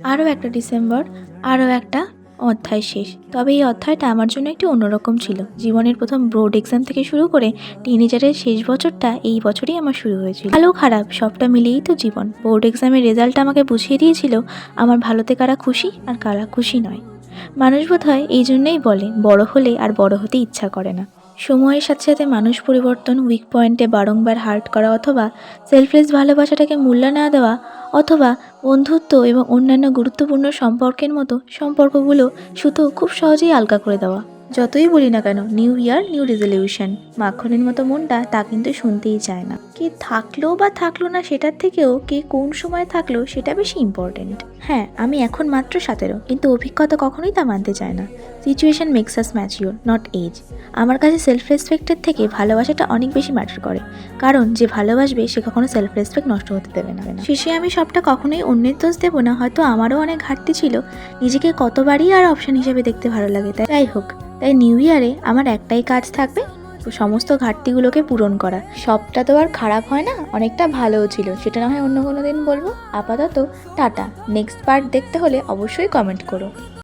আরও একটা ডিসেম্বর, আরও একটা অধ্যায় শেষ। তবে এই অধ্যায়টা আমার জন্য একটু অন্যরকম ছিল। জীবনের প্রথম বোর্ড এক্সাম থেকে শুরু করে টিনেজারের শেষ বছরটা এই বছরই আমার শুরু হয়েছিল। ভালো খারাপ সবটা মিলিয়েই তো জীবন। বোর্ড এক্সামের রেজাল্ট আমাকে বুঝিয়ে দিয়েছিল আমার ভালোতে কারা খুশি আর কারা খুশি নয়। মানুষ বোধহয় এই জন্যই বলে বড় হলে আর বড় হতে ইচ্ছা করে না। সময়ের সাথে সাথে মানুষ পরিবর্তন, উইক পয়েন্টে বারংবার হার্ট করা, অথবা সেলফলেস ভালোবাসাটাকে মূল্য না দেওয়া, অথবা বন্ধুত্ব এবং অন্যান্য গুরুত্বপূর্ণ সম্পর্কের মতো সম্পর্কগুলো শুধু খুব সহজেই আলগা করে দেওয়া। যতই বলি না কেন নিউ ইয়ার নিউ রেজলিউশন, মাখনের মতো মনটা তা কিন্তু শুনতেই চায় না। কে থাকলো বা থাকলো না সেটার থেকেও কে কোন সময় থাকলো সেটা বেশি ইম্পর্টেন্ট। হ্যাঁ, আমি এখন মাত্র 17, কিন্তু অভিজ্ঞতা কখনোই তা মানতে চায় না। Situation makes us mature, not age. আমার কাছে সেলফ রেসপেক্টের থেকে ভালোবাসাটা অনেক বেশি ম্যাটার করে, কারণ যে ভালোবাসবে সে কখনো সেলফ রেসপেক্ট নষ্ট হতে দেবে না। শেষে আমি সবটা কখনোই অন্যের দোষ দেবো না। হয়তো আমারও অনেক ঘাটতি ছিল, নিজেকে কতবারই আর অপশন হিসেবে দেখতে ভালো লাগে। তাই হোক, তাই নিউ ইয়ারে আমার একটাই কাজ থাকবে, সমস্ত ঘাটতিগুলোকে পূরণ করা। সবটা তো আর খারাপ হয় না, অনেকটা ভালোও ছিল, সেটা না হয় অন্য কোনো দিন বলবো। আপাতত টাটা। নেক্সট পার্ট দেখতে হলে অবশ্যই কমেন্ট করো।